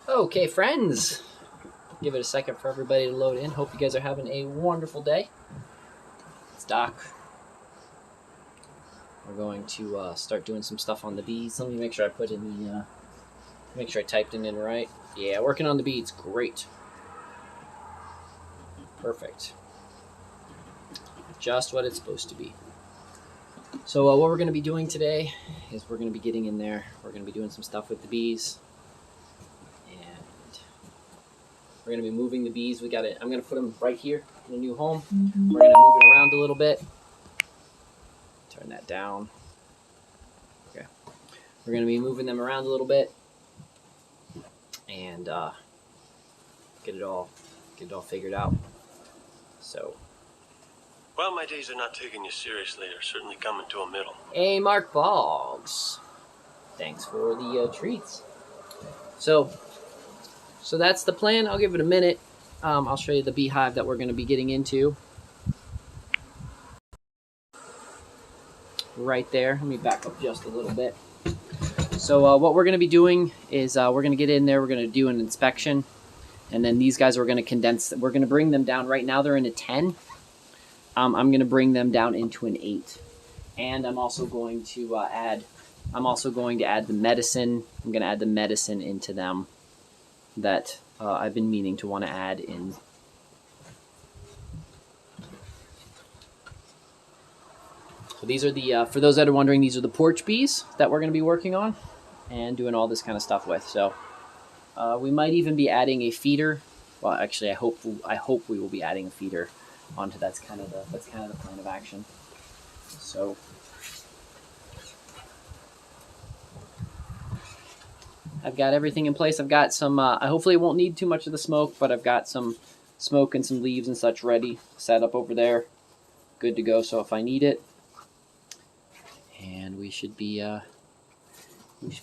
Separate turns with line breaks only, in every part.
Okay, friends, give it a second for everybody to load in. Hope you guys are having a wonderful day. It's Doc. We're going to start doing some stuff on the beads. Let me make sure I put in the, make sure I typed it in right. Yeah, working on the beads, great. Perfect. Just what it's supposed to be. So what we're going to be doing today is we're going to be getting in there. We're going to be doing some stuff with the bees. We're going to be moving the bees. I'm going to put them right here in the new home. We're going to move it around a little bit. Turn that down. Okay. We're going to be moving them around a little bit and get it all figured out. So.
Well, my days are not taking you seriously. They're certainly coming to a middle.
Hey, Mark Boggs. Thanks for the treats. So that's the plan. I'll give it a minute. I'll show you the beehive that we're going to be getting into. Right there. Let me back up just a little bit. So what we're going to be doing is we're going to get in there. We're going to do an inspection. And then these guys are going to condense. We're going to bring them down. Right now they're in a 10. I'm going to bring them down into an 8. And I'm also going to add the medicine. I'm going to add the medicine into them that I've been meaning to want to add in. So these are the, for those that are wondering, these are the porch bees that we're going to be working on and doing all this kind of stuff with. So we might even be adding a feeder. Well, actually, I hope we will be adding a feeder onto that's kind of the plan of action. So I've got everything in place. I've got some, hopefully it won't need too much of the smoke, but I've got some smoke and some leaves and such ready, set up over there, good to go. So if I need it, and we should be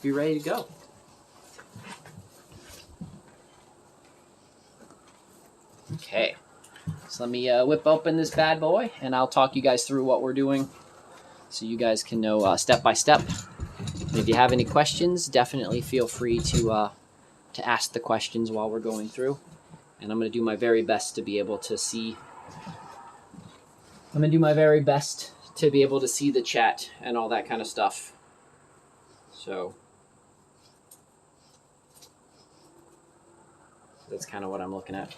ready to go. Okay, so let me whip open this bad boy, and I'll talk you guys through what we're doing, so you guys can know step by step. And if you have any questions, definitely feel free to ask the questions while we're going through. And I'm going to do my very best to be able to see. I'm going to do my very best to be able to see the chat and all that kind of stuff. So that's kind of what I'm looking at.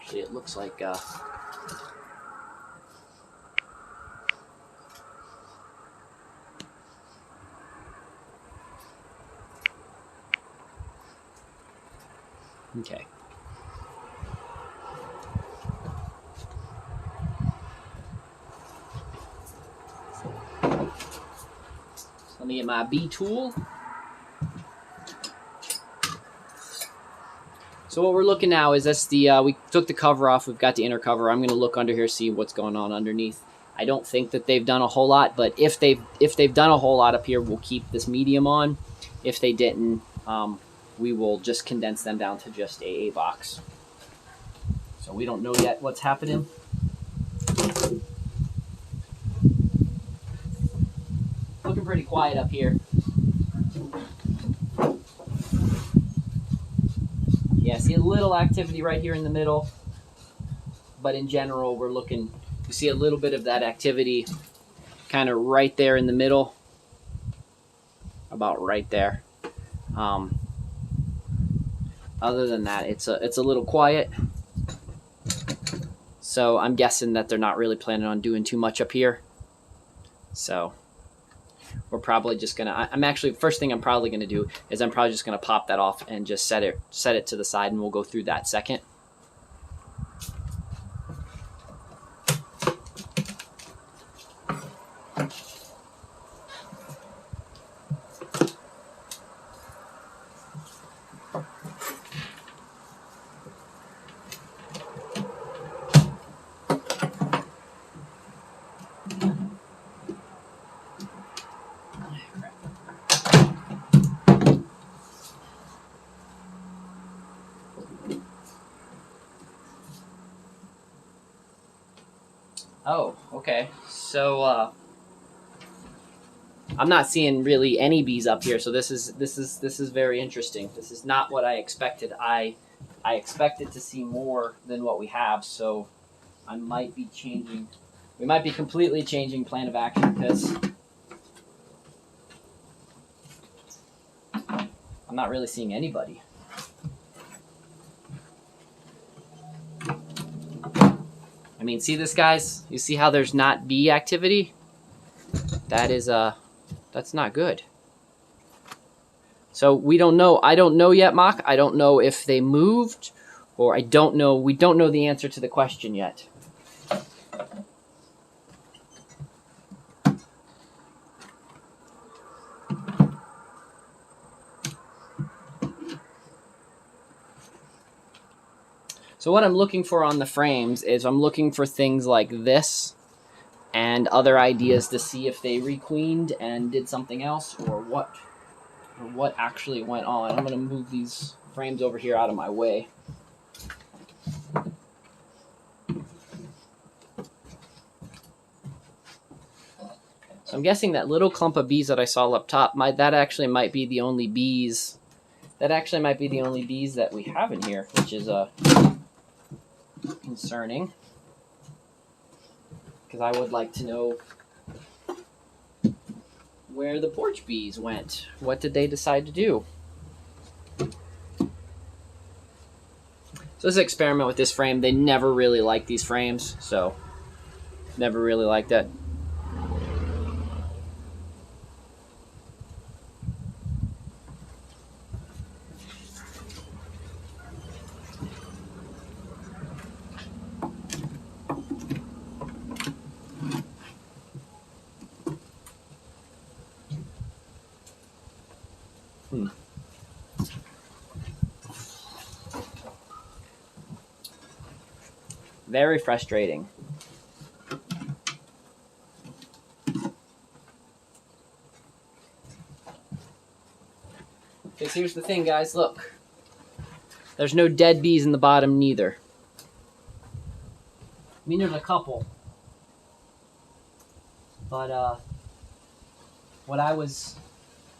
Actually, it looks like okay. So let me get my bee tool. So what we're looking now is that's the, we took the cover off. We've got the inner cover. I'm going to look under here, see what's going on underneath. I don't think that they've done a whole lot, but if they've done a whole lot up here, we'll keep this medium on. If they didn't, we will just condense them down to just a box. So we don't know yet what's happening. Looking pretty quiet up here. Yeah, see a little activity right here in the middle, but in general, we're looking, you see a little bit of that activity kind of right there in the middle, about right there. Other than that, it's a little quiet. So I'm guessing that they're not really planning on doing too much up here. So we're probably just gonna, first thing I'm probably gonna do is I'm probably just gonna pop that off and just set it to the side, and we'll go through that second. Oh, okay. So I'm not seeing really any bees up here, so this is very interesting. This is not what I expected. I expected to see more than what we have, so I might be changing. We might be completely changing plan of action because I'm not really seeing anybody. I mean, see this, guys? You see how there's not bee activity? That is that's not good. So we don't know. I don't know yet, Mock. I don't know if they moved, or I don't know. We don't know the answer to the question yet. So what I'm looking for on the frames is I'm looking for things like this and other ideas to see if they requeened and did something else, or what actually went on. I'm going to move these frames over here out of my way. So I'm guessing that little clump of bees that I saw up top, that actually might be the only bees. That actually might be the only bees that we have in here, which is concerning, because I would like to know where the porch bees went. What did they decide to do? So this is an experiment with this frame. They never really liked these frames, so never really liked that. Very frustrating. Because here's the thing, guys. Look. There's no dead bees in the bottom, neither. I mean, there's a couple. But, what I was...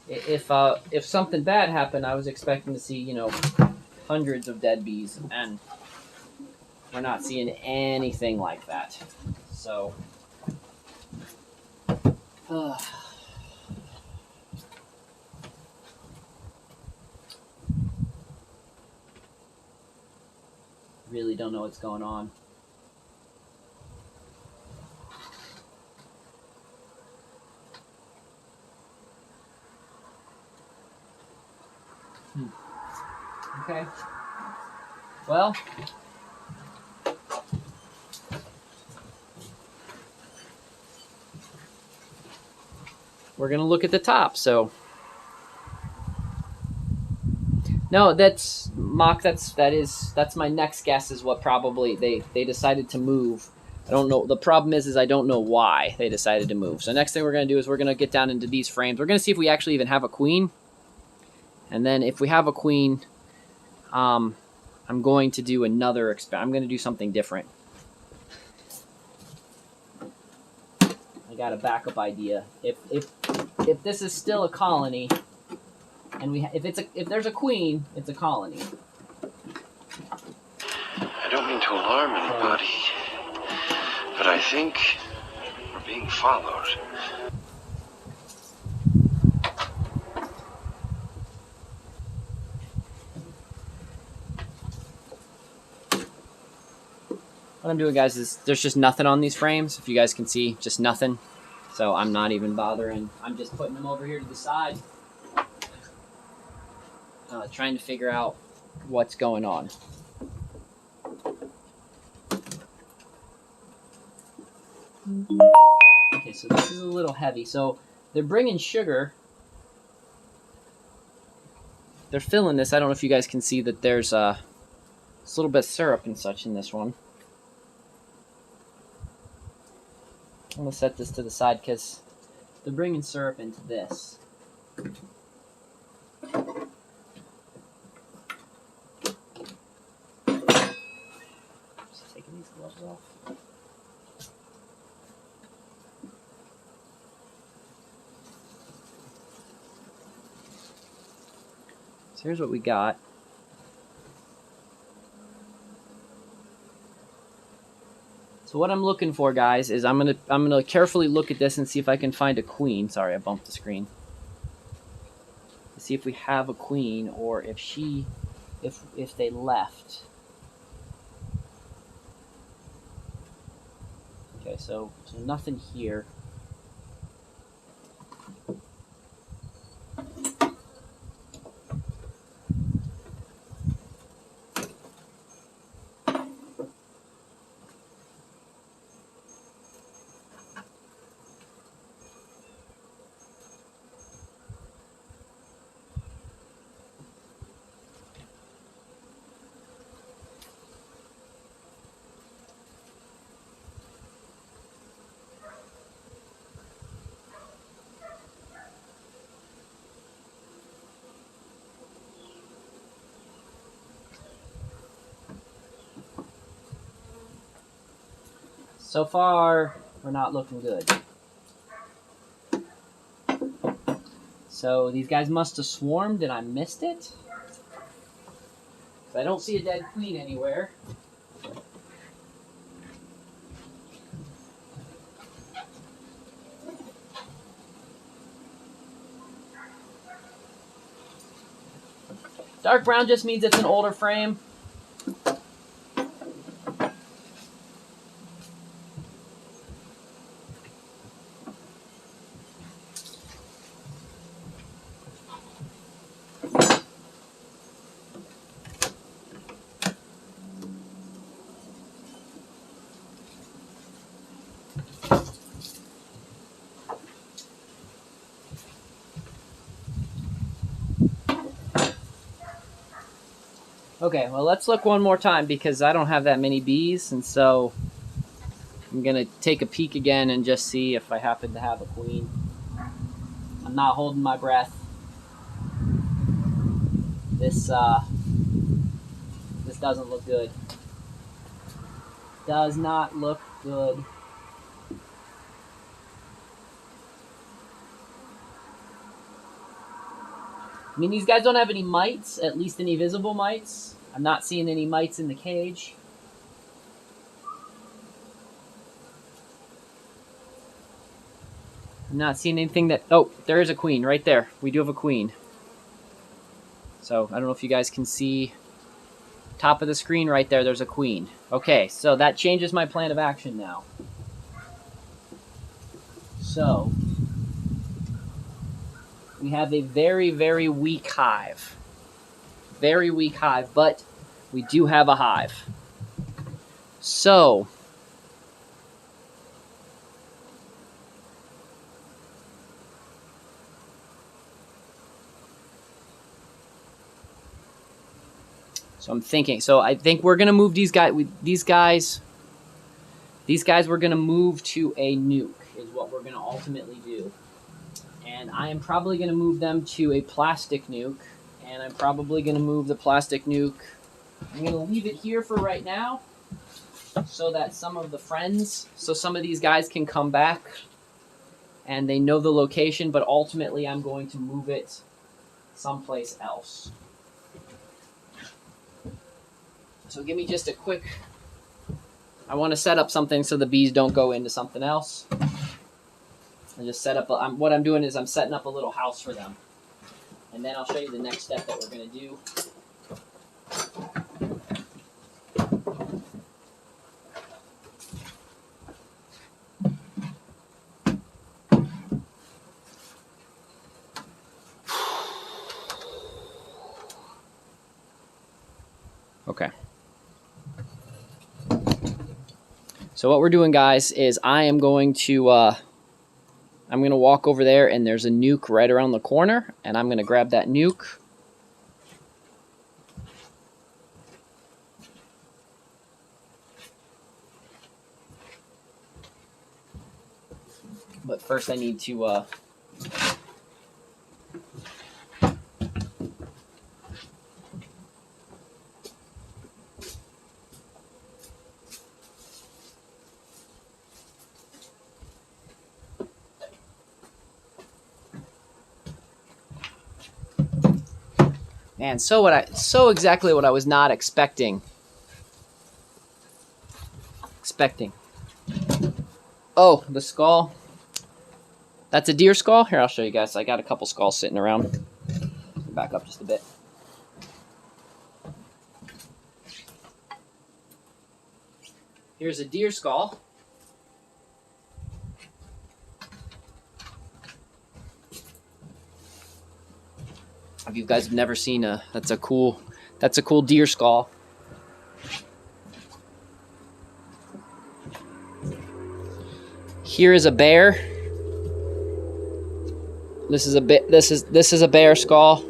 If something bad happened, I was expecting to see, you know, hundreds of dead bees, and we're not seeing anything like that. So, really don't know what's going on. Okay. Well, we're gonna look at the top. So, no, that's Mock. That's my next guess. Is what probably they decided to move. I don't know. The problem is I don't know why they decided to move. So next thing we're gonna do is we're gonna get down into these frames. We're gonna see if we actually even have a queen, and then if we have a queen, I'm going to do another experiment. I'm going to do something different. I got a backup idea. If this is still a colony, and if there's a queen, it's a colony.
I don't mean to alarm anybody, but I think we're being followed.
What I'm doing, guys, is there's just nothing on these frames. If you guys can see, just nothing. So I'm not even bothering. I'm just putting them over here to the side. Trying to figure out what's going on. Okay, so this is a little heavy. So they're bringing sugar. They're filling this. I don't know if you guys can see that there's a little bit of syrup and such in this one. I'm going to set this to the side because they're bringing syrup into this. Just taking these gloves off. here's what we got. So what I'm looking for, guys, is I'm gonna carefully look at this and see if I can find a queen. Sorry, I bumped the screen. See if we have a queen, or if they left. Okay, so nothing here. So far, we're not looking good. So these guys must have swarmed and I missed it. I don't see a dead queen anywhere. Dark brown just means it's an older frame. Okay, well, let's look one more time because I don't have that many bees, and so I'm going to take a peek again and just see if I happen to have a queen. I'm not holding my breath. This doesn't look good. Does not look good. I mean, these guys don't have any mites, at least any visible mites. I'm not seeing any mites in the cage. I'm not seeing anything that... Oh, there is a queen right there. We do have a queen. So, I don't know if you guys can see... Top of the screen right there, there's a queen. Okay, so that changes my plan of action now. So... we have a very, very weak hive. Very weak hive, but we do have a hive. So I'm thinking. So I think we're gonna move these guys. These guys we're gonna move to a nuke. Is what we're gonna ultimately do. And I am probably going to move them to a plastic nuke. And I'm probably going to move the plastic nuke. I'm going to leave it here for right now. So that some of the friends, so some of these guys can come back. And they know the location. But ultimately, I'm going to move it someplace else. So give me just a quick... I want to set up something so the bees don't go into something else. And just set up, what I'm doing is I'm setting up a little house for them. And then I'll show you the next step that we're going to do. Okay. So what we're doing, guys, is I am going to... I'm going to walk over there, and there's a nuke right around the corner, and I'm going to grab that nuke. But first I need to... And so exactly what I was not expecting. Oh, the skull. That's a deer skull. Here, I'll show you guys. I got a couple skulls sitting around. Back up just a bit. Here's a deer skull. If you guys have never seen that's a cool deer skull. Here is a bear. This is a bear skull.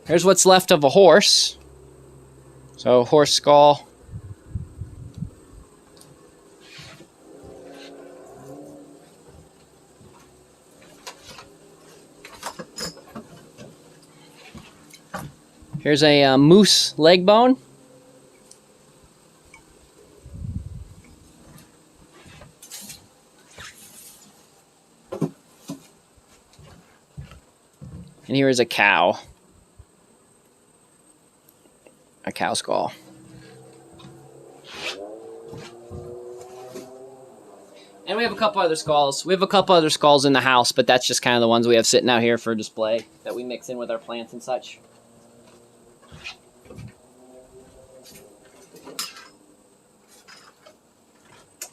Here's what's left of a horse. So horse skull. Here's a moose leg bone. And here is a cow. A cow skull. And we have a couple other skulls. We have a couple other skulls in the house, but that's just kind of the ones we have sitting out here for display that we mix in with our plants and such.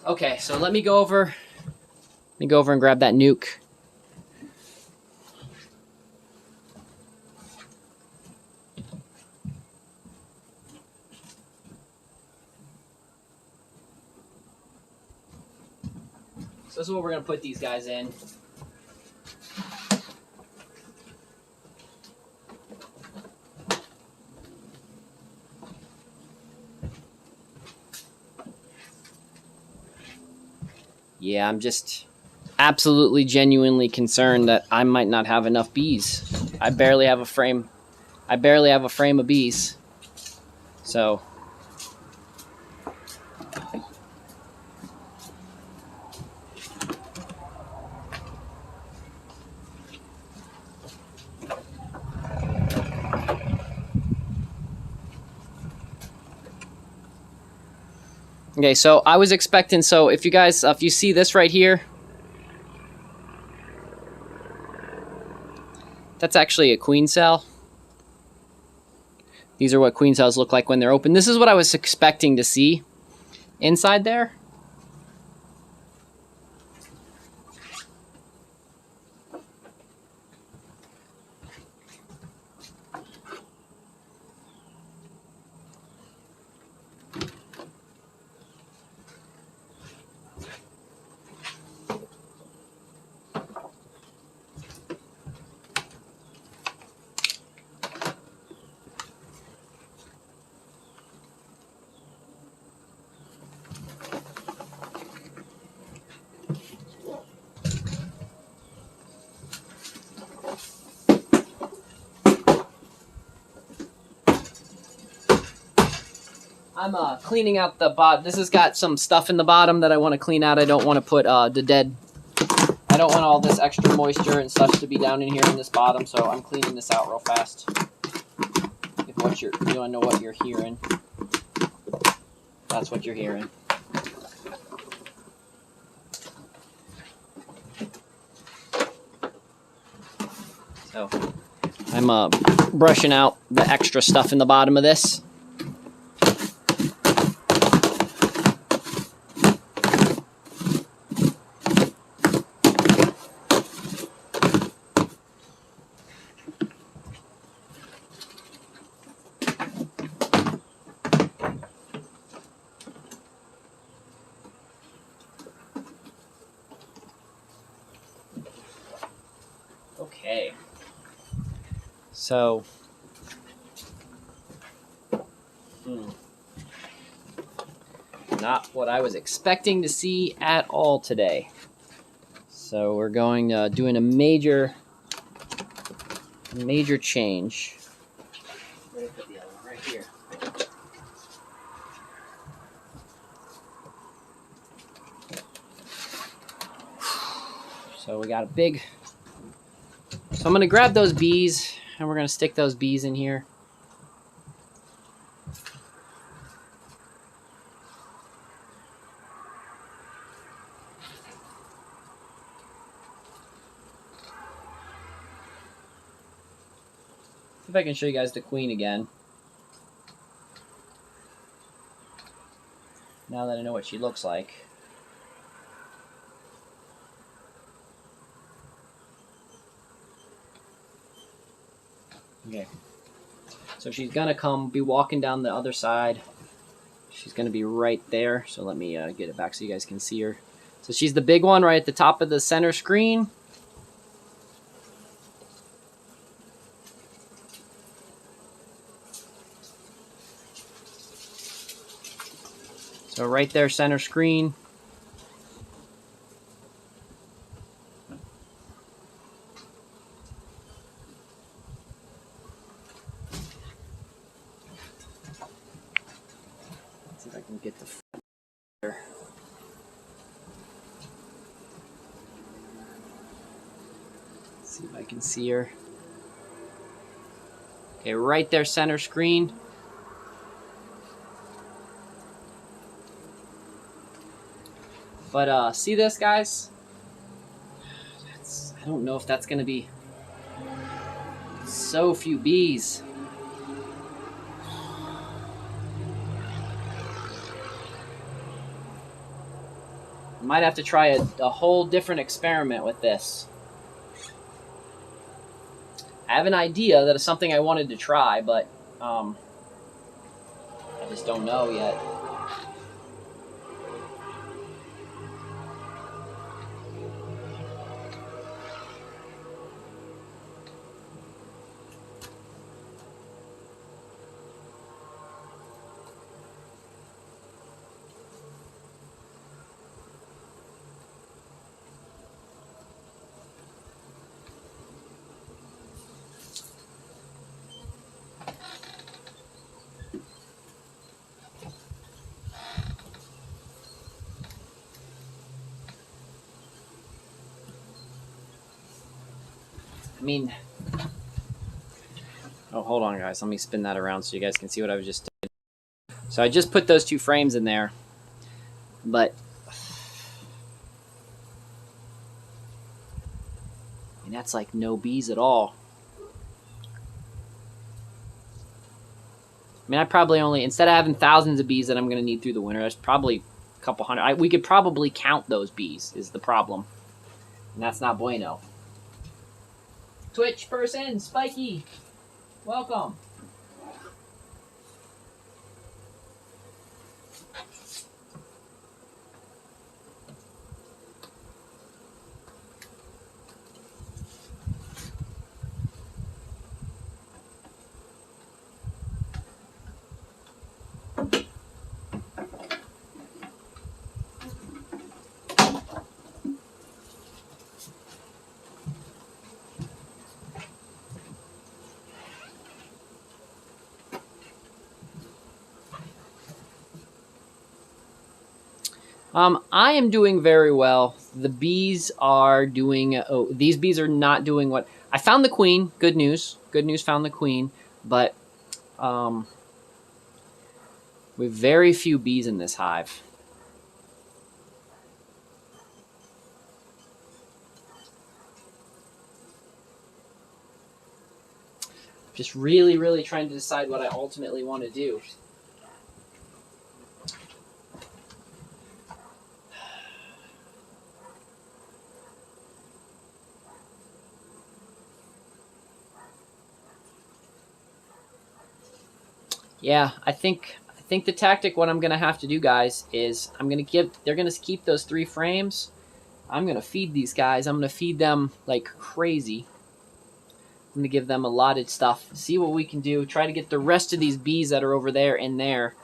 Okay, so let me go over and grab that nuke. So this is what we're going to put these guys in. Yeah, I'm just absolutely genuinely concerned that I might not have enough bees. I barely have a frame of bees. So okay, so I was expecting, so if you see this right here, that's actually a queen cell. These are what queen cells look like when they're open. This is what I was expecting to see inside there. I'm cleaning out the bottom. This has got some stuff in the bottom that I want to clean out. I don't want to put I don't want all this extra moisture and such to be down in here in this bottom, so I'm cleaning this out real fast. If you want to know what you're hearing, that's what you're hearing. So I'm brushing out the extra stuff in the bottom of this. Okay, so not what I was expecting to see at all today. So we're going doing a major change. Where did I put the other one? Right here. So we got a big... So I'm going to grab those bees, and we're going to stick those bees in here. See if I can show you guys the queen again. Now that I know what she looks like. Okay. So she's gonna be walking down the other side. She's gonna be right there. So let me get it back so you guys can see her. So she's the big one right at the top of the center screen. So right there, center screen. Let's see if I can get the there. See if I can see her. Okay, right there, center screen. But see this, guys? I don't know if that's gonna be so few bees. Might have to try a whole different experiment with this. I have an idea that is something I wanted to try, but I just don't know yet. I mean, oh, hold on, guys. Let me spin that around so you guys can see what I was just doing. So I just put those two frames in there, but I mean, that's like no bees at all. I mean, I probably only, instead of having thousands of bees that I'm going to need through the winter, there's probably a couple hundred. We could probably count those bees is the problem, and that's not bueno. Twitch person, Spiky, welcome. I am doing very well. The bees are doing... Oh, these bees are not doing what... I found the queen. Good news. Good news, found the queen. But with very few bees in this hive. Just really, really trying to decide what I ultimately want to do. Yeah, I think the tactic, what I'm going to have to do, guys, is they're going to keep those 3 frames. I'm going to feed these guys. I'm going to feed them like crazy. I'm going to give them allotted stuff. See what we can do. Try to get the rest of these bees that are over there in there.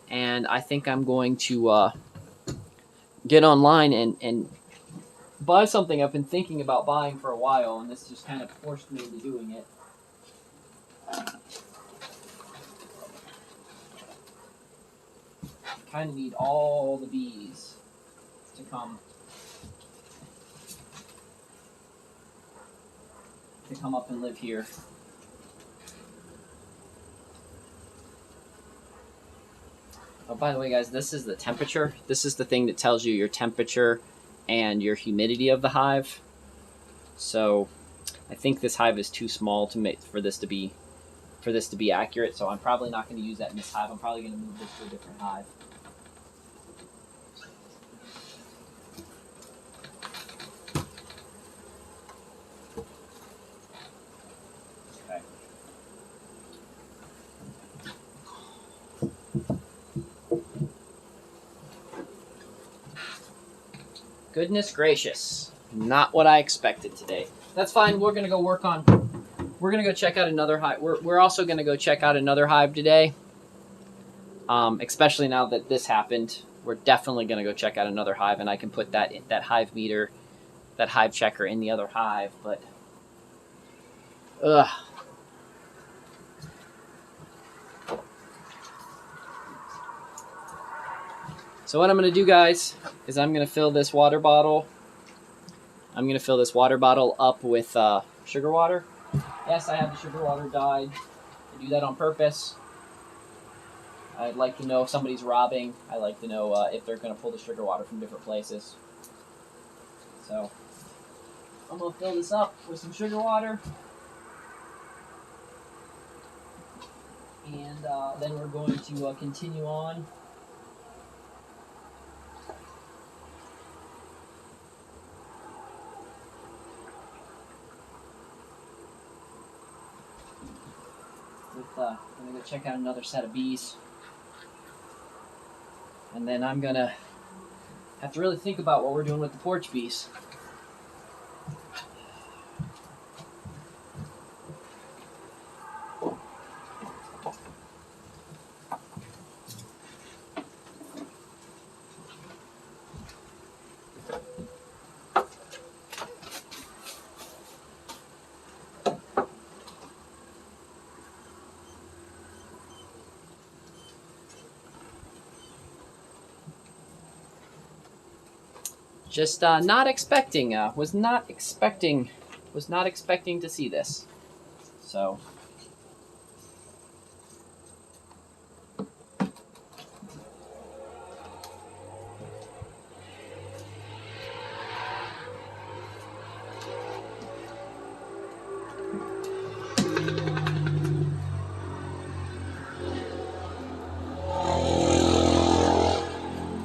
And I think I'm going to get online and buy something I've been thinking about buying for a while. And this just kind of forced me into doing it. Kind of need all the bees to come. to come up and live here. Oh, by the way, guys, this is the temperature. This is the thing that tells you your temperature and your humidity of the hive. So I think this hive is too small to make for this to be accurate. So I'm probably not going to use that in this hive. I'm probably going to move this to a different hive. Goodness gracious. Not what I expected today. That's fine. We're going to go we're going to go check out another hive. We're also going to go check out another hive today. Especially now that this happened. We're definitely going to go check out another hive, and I can put that hive meter, that hive checker in the other hive, but ugh. So what I'm going to do, guys, is I'm going to fill this water bottle. I'm going to fill this water bottle up with sugar water. Yes, I have the sugar water dyed. I do that on purpose. I'd like to know if somebody's robbing. I like to know if they're going to pull the sugar water from different places. So I'm going to fill this up with some sugar water. And then we're going to continue on. I'm going to go check out another set of bees. And then I'm going to have to really think about what we're doing with the porch bees. Just not expecting, was not expecting to see this. So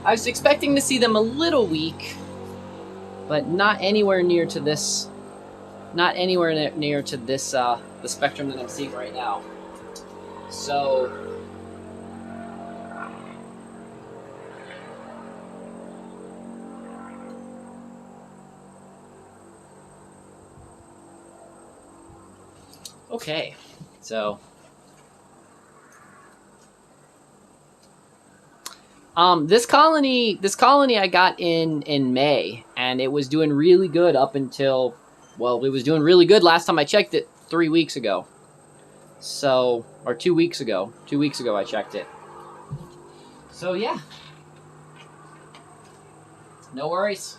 I was expecting to see them a little weak, but not anywhere near to this. Not anywhere near to this the spectrum that I'm seeing right now. So okay, so this colony I got in May, and it was doing really good up until, well, it was doing really good last time I checked it 3 weeks ago. So, or 2 weeks ago. 2 weeks ago I checked it. So yeah. No worries.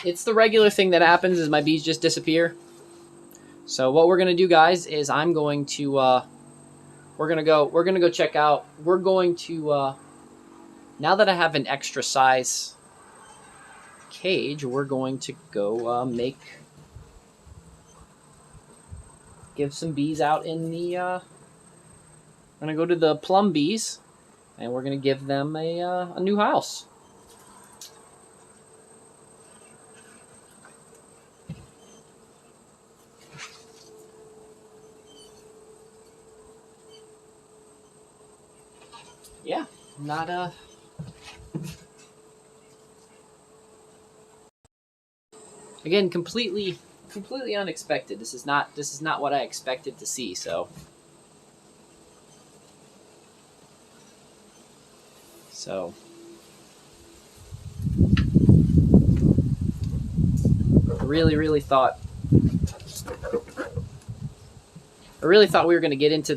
It's the regular thing that happens is my bees just disappear. So what we're gonna do, guys, is I'm going to we're gonna go check out. We're going to now that I have an extra size cage, we're going to go give some bees out in the. I'm gonna go to the plum bees, and we're gonna give them a new house. Yeah, not again, completely unexpected. This is not what I expected to see, so I really thought we were going to get into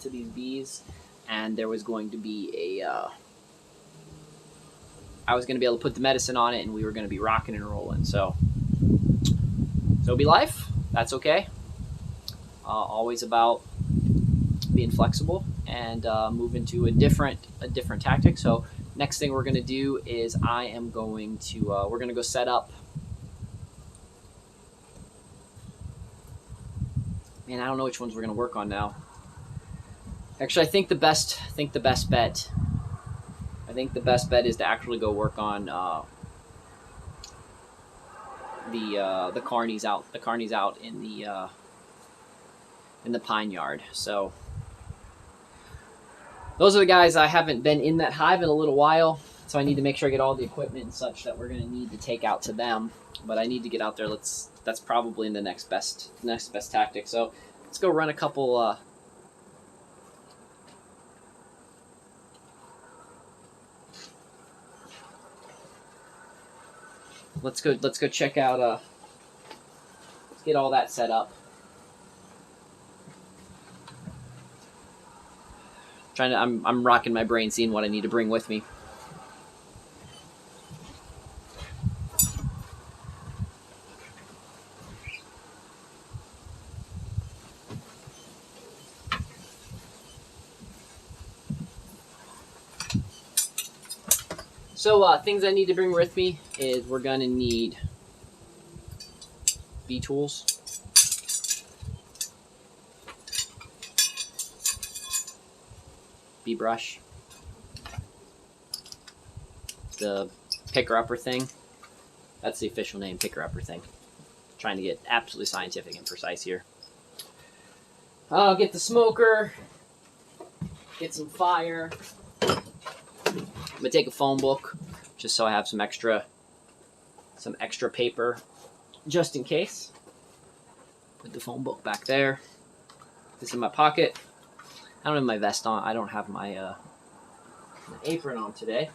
these bees, and there was going to be I was going to be able to put the medicine on it, and we were going to be rocking and rolling. So So it'll be life. That's okay. Always about being flexible and move into a different tactic. So next thing we're going to do is I am going to we're going to go set up. Man, I don't know which ones we're going to work on now. Actually, I think the best bet is to actually go work on the carnies out in the pine yard. So those are the guys. I haven't been in that hive in a little while, so I need to make sure I get all the equipment and such that we're going to need to take out to them. But I need to get out there. That's probably in the next best tactic. So let's go run a couple. Let's go check out. Let's get all that set up. I'm rocking my brain, seeing what I need to bring with me. So things I need to bring with me is we're gonna need bee tools, bee brush, the picker-upper thing. That's the official name, picker-upper thing. Trying to get absolutely scientific and precise here. I'll get the smoker, get some fire. I'm gonna take a phone book just so I have some extra paper just in case. Put the phone book back there. This in my pocket. I don't have my vest on. I don't have my apron on today.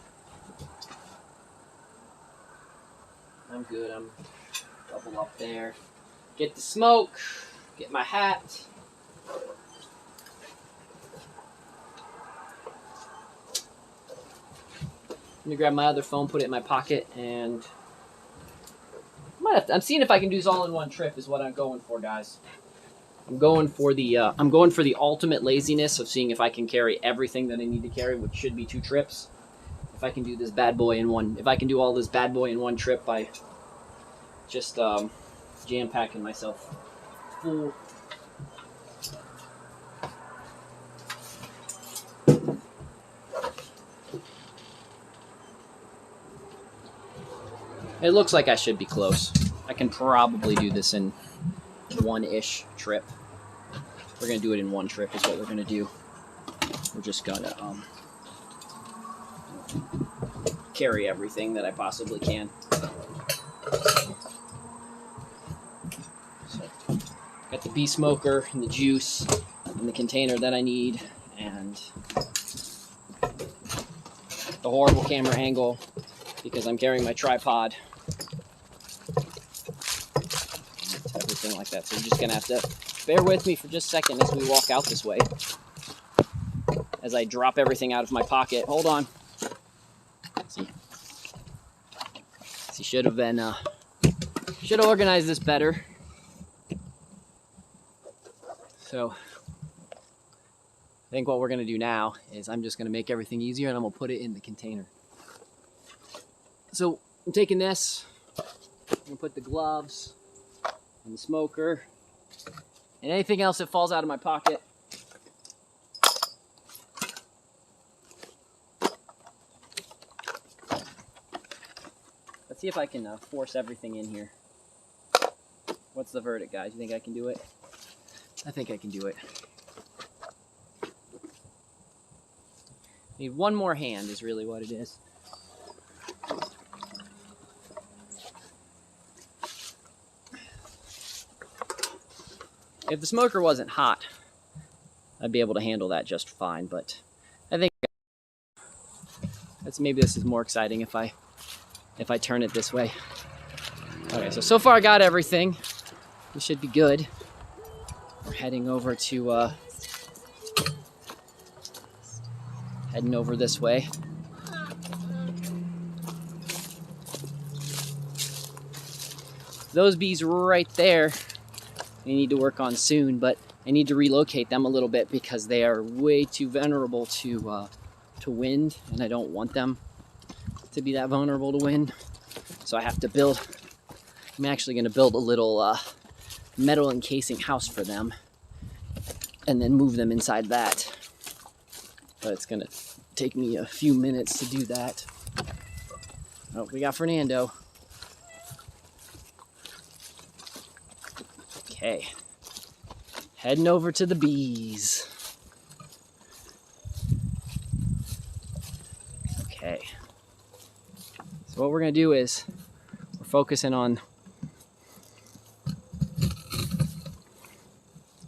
I'm good. I'm double up there. Get the smoke. Get my hat. Let me grab my other phone, put it in my pocket, and I'm seeing if I can do this all in one trip. Is what I'm going for, guys. I'm going for the ultimate laziness of seeing if I can carry everything that I need to carry, which should be 2 trips. If I can do this bad boy in one, if I can do all this bad boy in one trip by just jam packing myself full. It looks like I should be close. I can probably do this in one-ish trip. We're going to do it in one trip is what we're going to do. We're just going to carry everything that I possibly can. So, got the bee smoker and the juice and the container that I need and the horrible camera angle because I'm carrying my tripod. Everything like that. So you're just gonna have to bear with me for just a second as we walk out this way. As I drop everything out of my pocket. Hold on. See, should have organized this better. So I think what we're gonna do now is I'm just gonna make everything easier and I'm gonna put it in the container. So I'm taking this. I'm gonna put the gloves and the smoker and anything else that falls out of my pocket. Let's see if I can force everything in here. What's the verdict, guys? You think I can do it? I think I can do it. Need one more hand is really what it is. If the smoker wasn't hot, I'd be able to handle that just fine, but I think maybe this is more exciting if I turn it this way. Okay, so far I got everything. We should be good. We're heading over to heading over this way. those bees right there, I need to work on soon, but I need to relocate them a little bit because they are way too vulnerable to wind, and I don't want them to be that vulnerable to wind. So I have to build, I'm actually going to build a little metal encasing house for them and then move them inside that. But it's going to take me a few minutes to do that. Oh, we got Fernando. Okay. Heading over to the bees. Okay. So what we're going to do is we're focusing on...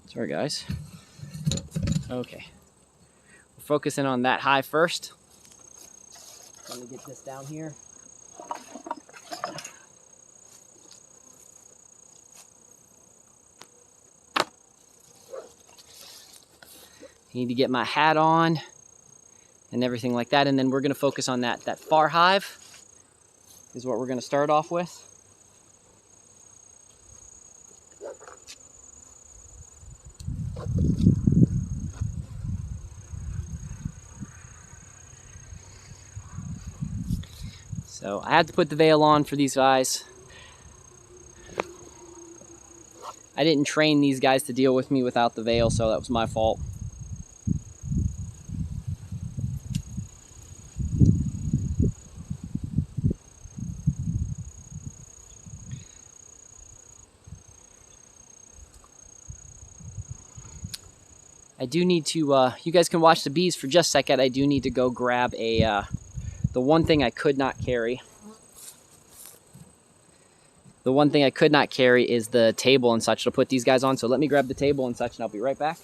Sorry, guys. Okay. We're focusing on that hive first. Let me get this down here. I need to get my hat on and everything like that, and then we're going to focus on that far hive is what we're going to start off with. So I had to put the veil on for these guys. I didn't train these guys to deal with me without the veil, so that was my fault. I do need to, you guys can watch the bees for just a second. I do need to go grab the one thing I could not carry. The one thing I could not carry is the table and such to put these guys on. So let me grab the table and such and I'll be right back.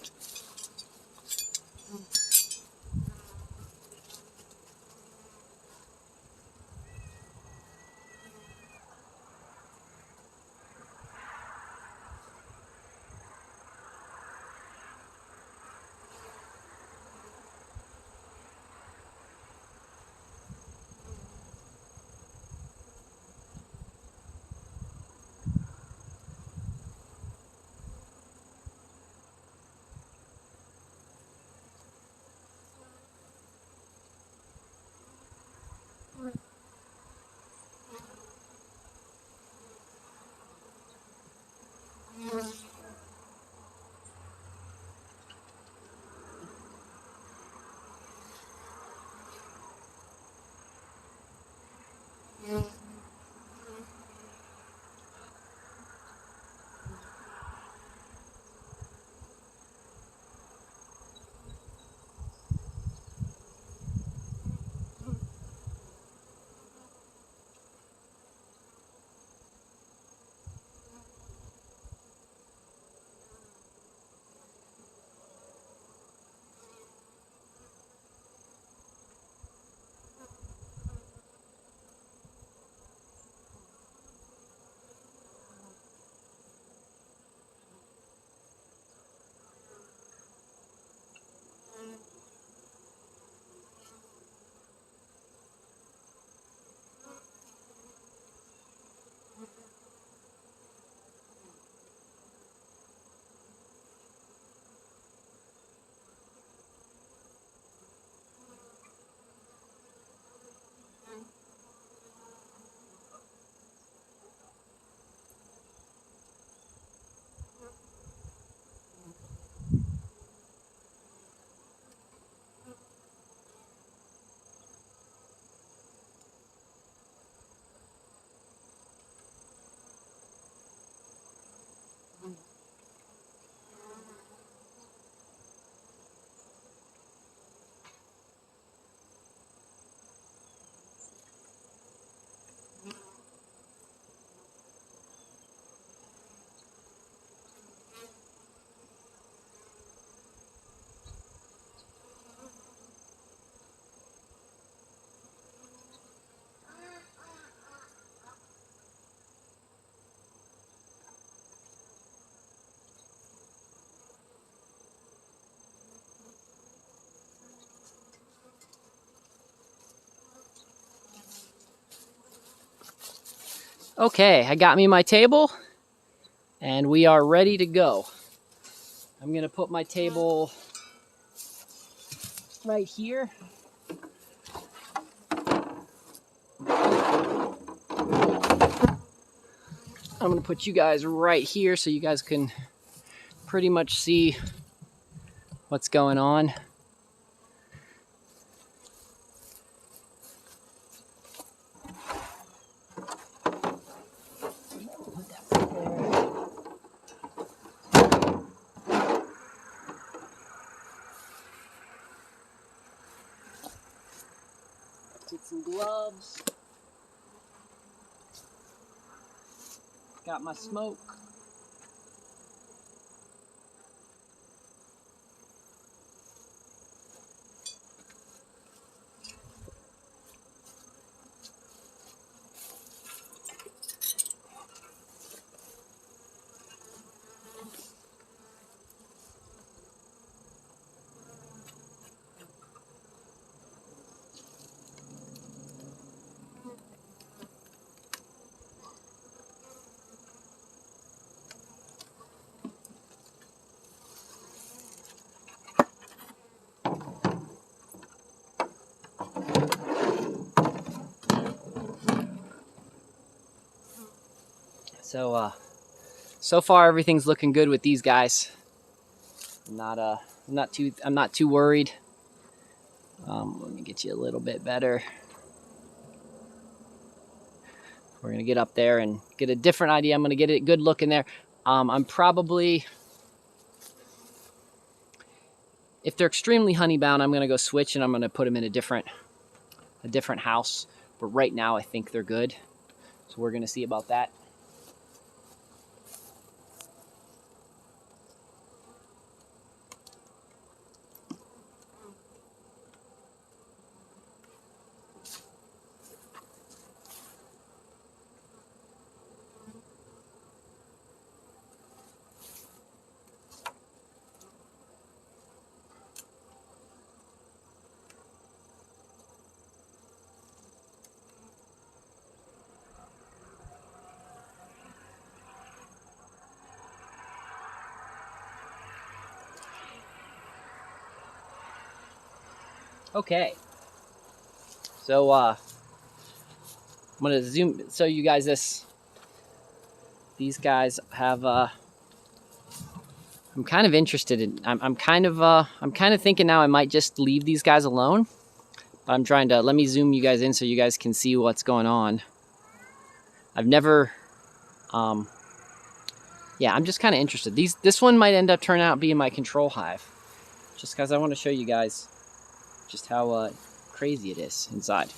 Okay, I got me my table, and we are ready to go. I'm gonna put my table right here. I'm gonna put you guys right here so you guys can pretty much see what's going on. Get some gloves. Got my smoke. So far everything's looking good with these guys. I'm not too worried. Let me get you a little bit better. We're gonna get up there and get a different idea. I'm gonna get a good look in there. I'm probably, if they're extremely honey bound, I'm gonna go switch and I'm gonna put them in a different house. But right now I think they're good. So we're gonna see about that. Okay. So I'm gonna zoom show you guys this. These guys have I'm kind of interested in. I'm kind of thinking now I might just leave these guys alone. But I'm trying to, let me zoom you guys in so you guys can see what's going on. I've never, yeah, I'm just kind of interested. This one might end up turning out being my control hive, just because I want to show you guys just how crazy it is inside.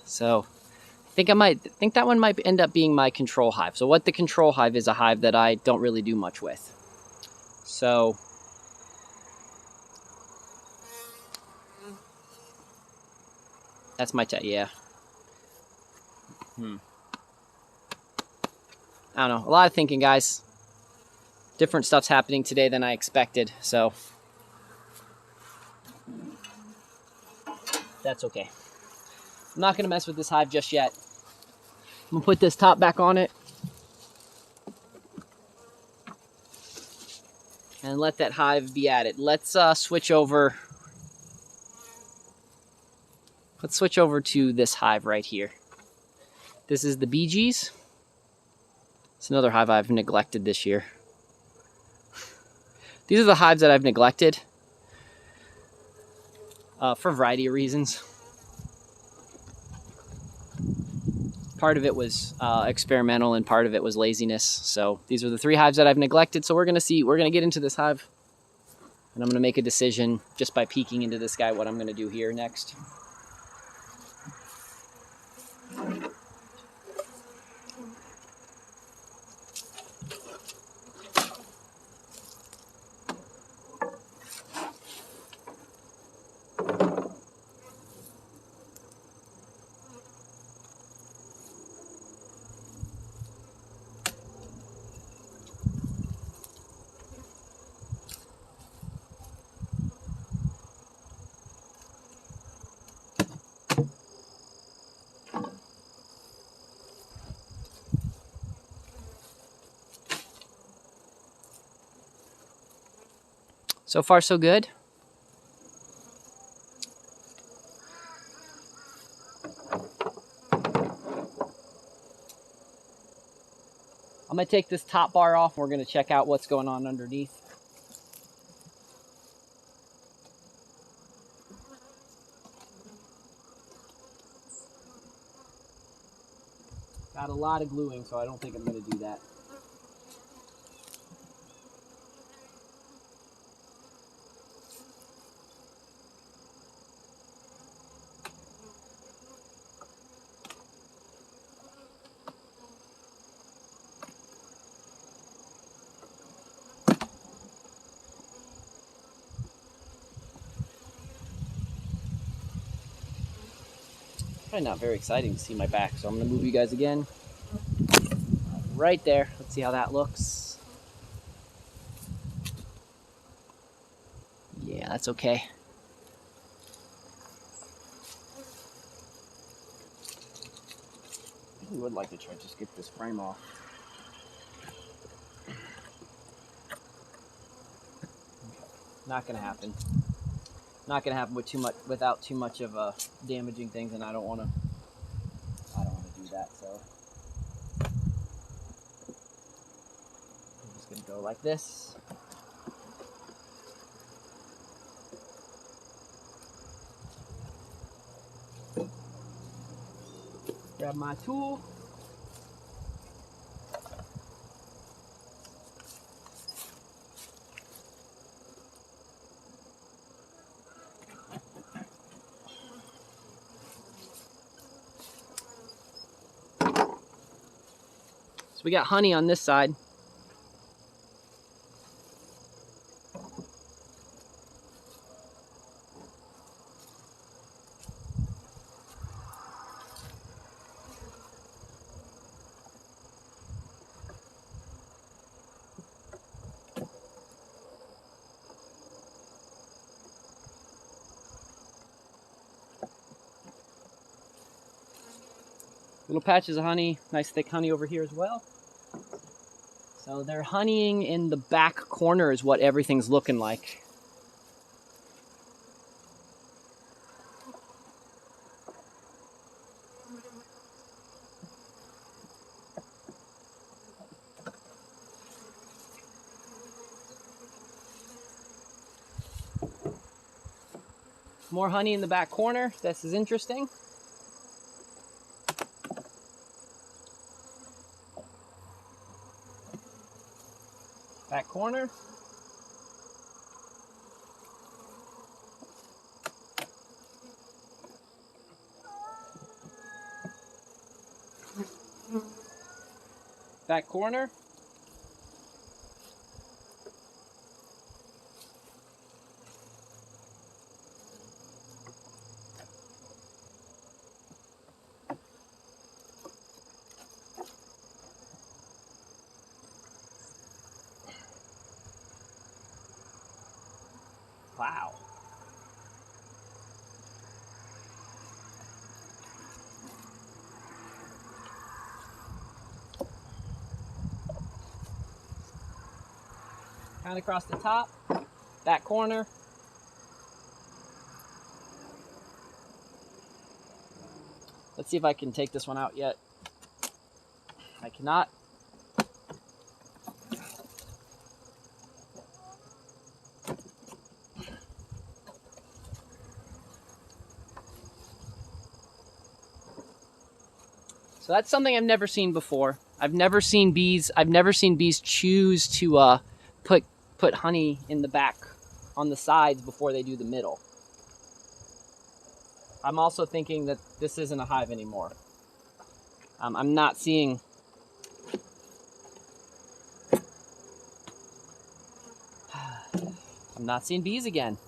So I think that one might end up being my control hive. So what the control hive is, a hive that I don't really do much with. So that's my yeah. I don't know. A lot of thinking, guys. Different stuff's happening today than I expected, so that's okay. I'm not going to mess with this hive just yet. I'm going to put this top back on it and let that hive be at it. Let's switch over. Let's switch over to this hive right here. This is the Bee Gees. It's another hive I've neglected this year. These are the hives that I've neglected for a variety of reasons. Part of it was experimental and part of it was laziness. So these are the 3 hives that I've neglected. So we're going to get into this hive and I'm going to make a decision just by peeking into this guy what I'm going to do here next. So far, so good. I'm going to take this top bar off and we're going to check out what's going on underneath. Got a lot of gluing, so I don't think I'm going to do that. Probably not very exciting to see my back, so I'm going to move you guys again. Right there. Let's see how that looks. Yeah, that's okay. I really would like to try to just get this frame off. Not gonna happen. Not gonna happen with without too much of damaging things, and I don't want to do that. So I'm just gonna go like this. Grab my tool. So we got honey on this side. Little patches of honey, nice thick honey over here as well. So they're honeying in the back corner is what everything's looking like. More honey in the back corner. This is interesting. Back corner. Back corner. Wow. Kind of across the top, back corner. Let's see if I can take this one out yet. I cannot. So that's something I've never seen before. I've never seen bees choose to put honey in the back on the sides before they do the middle. I'm also thinking that this isn't a hive anymore. I'm not seeing bees again.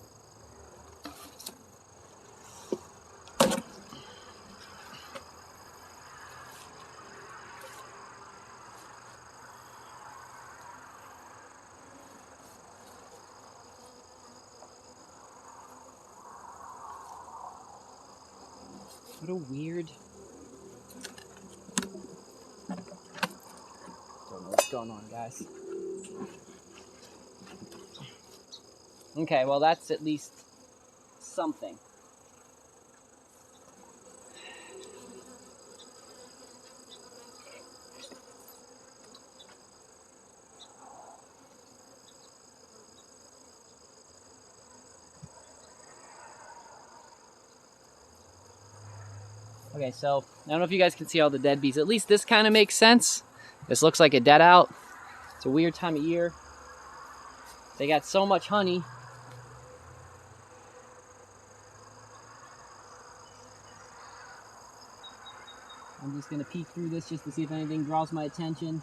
What a weird... Don't know what's going on, guys. Okay, well that's at least something. Okay, so I don't know if you guys can see all the dead bees. At least this kind of makes sense. This looks like a dead out. It's a weird time of year. They got so much honey. I'm just gonna peek through this just to see if anything draws my attention.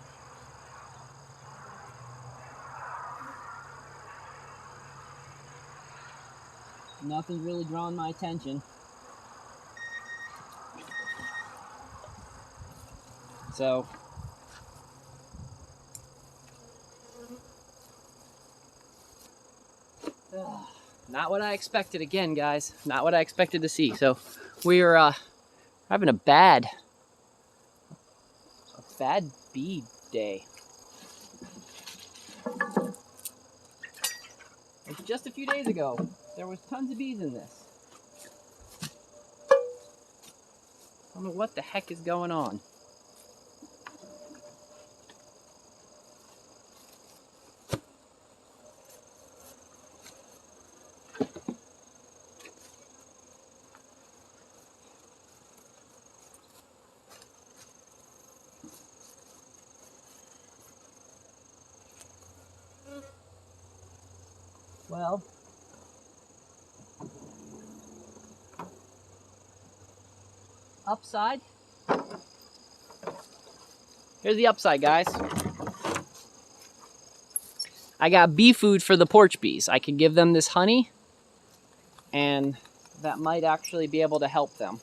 Nothing's really drawing my attention. So, not what I expected again, guys. Not what I expected to see. So, we're having a bad bee day. It's just a few days ago, there was tons of bees in this. I don't know what the heck is going on. Well, upside. Here's the upside, guys. I got bee food for the porch bees. I can give them this honey, and that might actually be able to help them.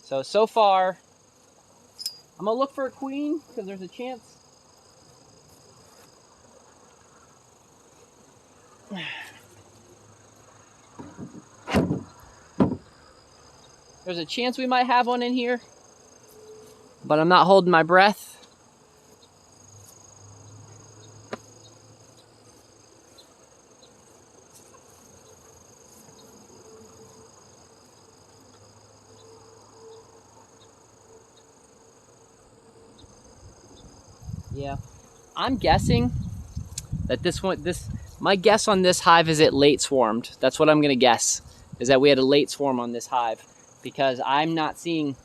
So far, I'm gonna look for a queen, because there's a chance. There's a chance we might have one in here, but I'm not holding my breath. Yeah, I'm guessing that my guess on this hive is it late swarmed. That's what I'm gonna guess, is that we had a late swarm on this hive, because I'm not seeing,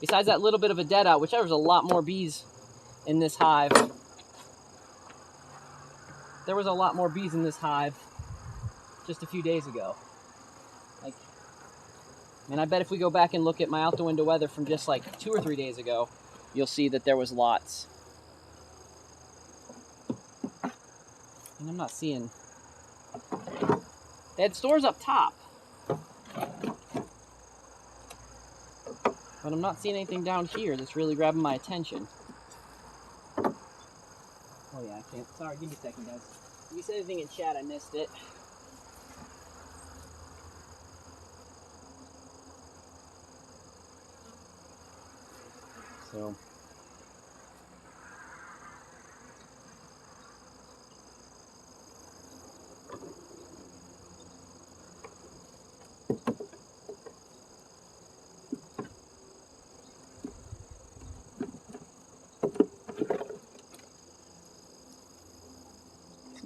besides that little bit of a dead out, which there was a lot more bees in this hive. There was a lot more bees in this hive just a few days ago. And I bet if we go back and look at my out the window weather from just like 2 or 3 days ago, you'll see that there was lots. And I'm not seeing. They had stores up top, but I'm not seeing anything down here that's really grabbing my attention. Oh yeah, I can't. Sorry, give me a second, guys. If you said anything in chat, I missed it. So.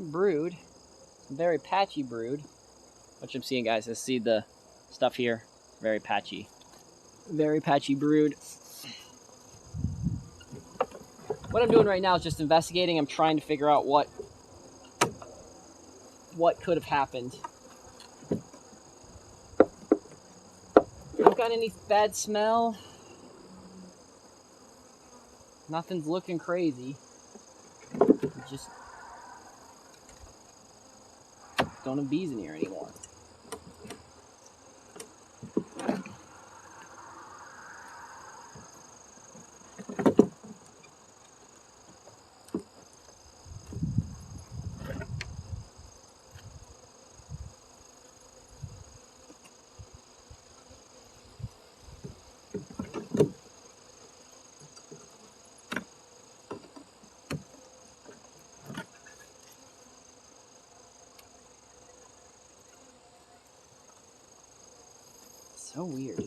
Brood, very patchy brood, which I'm seeing, guys. I see the stuff here, very patchy brood. What I'm doing right now is just investigating. I'm trying to figure out what could have happened. Don't got any bad smell. Nothing's looking crazy. Just don't have bees in here anymore. So weird.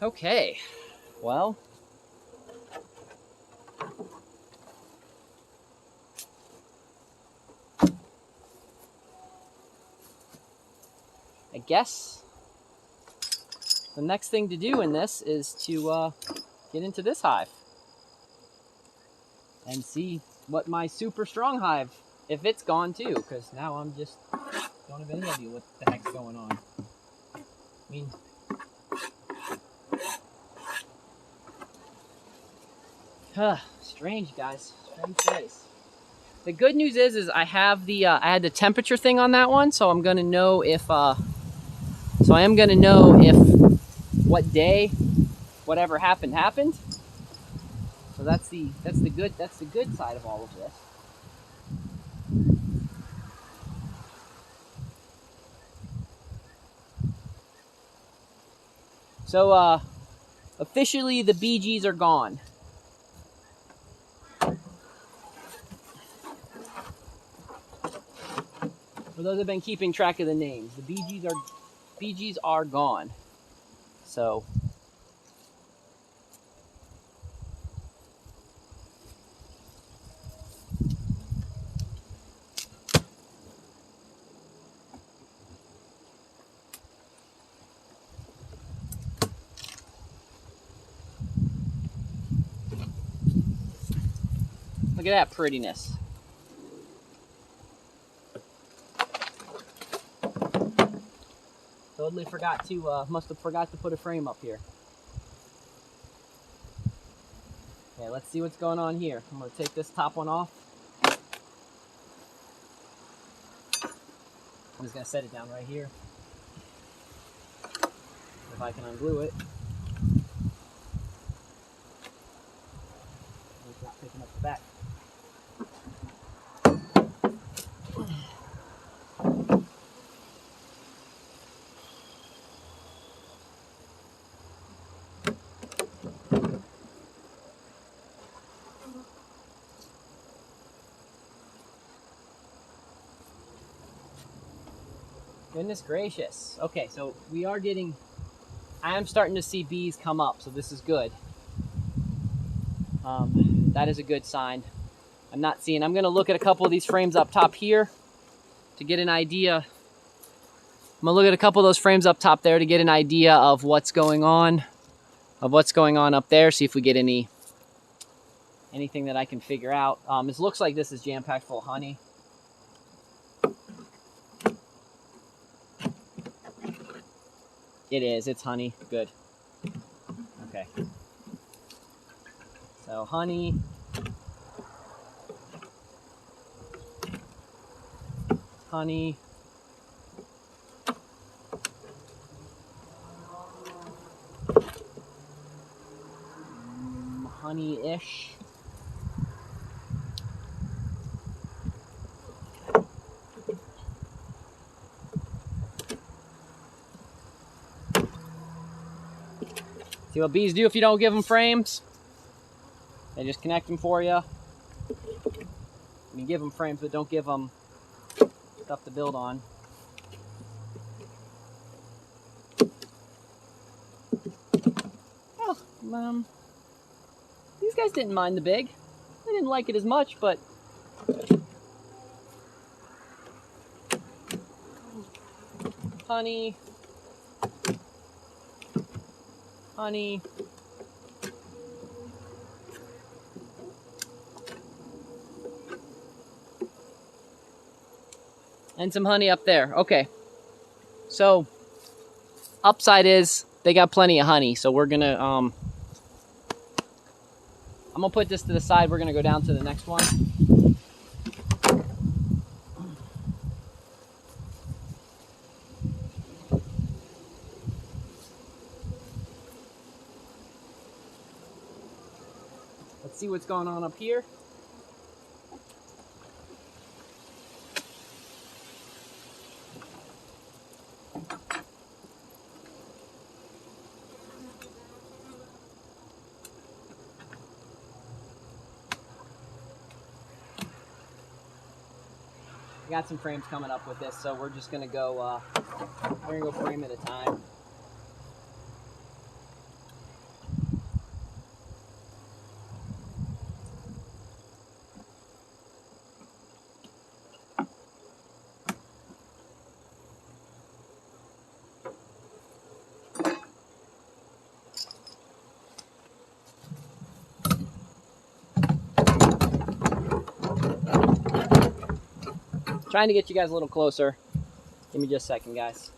Okay, well, I guess the next thing to do in this is to get into this hive and see what my super strong hive, if it's gone too, because now I'm just don't have any idea what the heck's going on. I mean, strange, guys. Strange place. The good news is I have the I had the temperature thing on that one, so I'm gonna know if so I am gonna know if what day whatever happened. So that's the good side of all of this. So officially the BGs are gone. For those who have been keeping track of the names, the BGs are gone. So look at that prettiness. Totally forgot to, must have forgot to put a frame up here. Okay, let's see what's going on here. I'm gonna take this top one off. I'm just gonna set it down right here. If I can unglue it. It's not picking up the back. Goodness gracious. Okay, so we are getting, I am starting to see bees come up, so this is good. That is a good sign. I'm not seeing, I'm gonna look at a couple of these frames up top here to get an idea. I'm gonna look at a couple of those frames up top there to get an idea of what's going on up there, see if we get anything that I can figure out. It looks like this is jam-packed full of honey. It is, it's honey, good. Okay. So honey. Honey. Honey-ish. See what bees do if you don't give them frames? They just connect them for you. You give them frames, but don't give them stuff to build on. Oh, these guys didn't mind the big. They didn't like it as much, but honey. Honey. And some honey up there. Okay. So, upside is they got plenty of honey. So we're gonna, I'm gonna put this to the side. We're gonna go down to the next one. Let's see what's going on up here. got some frames coming up with this, so we're just gonna go. We're gonna go frame at a time. Trying to get you guys a little closer. Give me just a second, guys.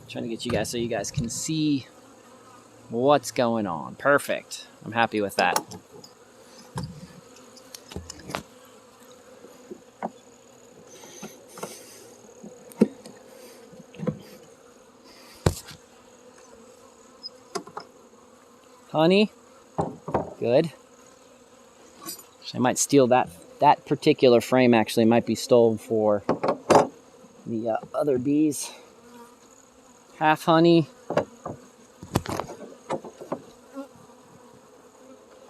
Trying to get you guys so you guys can see what's going on. Perfect. I'm happy with that. Honey. Good. I might steal that. That particular frame actually might be stolen for the other bees. Half honey.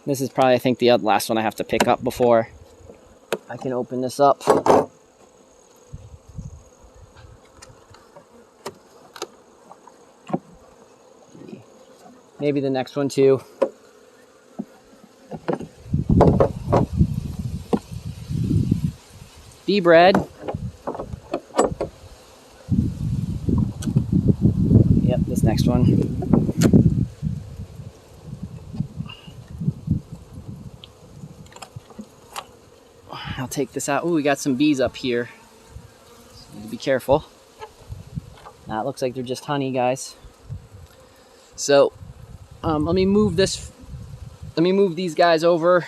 This is probably, I think, the last one I have to pick up before I can open this up. Maybe the next one too. Bee bread. Yep, this next one. I'll take this out. Ooh, we got some bees up here. So need to be careful. Now it looks like they're just honey, guys. So let me move this. Let me move these guys over.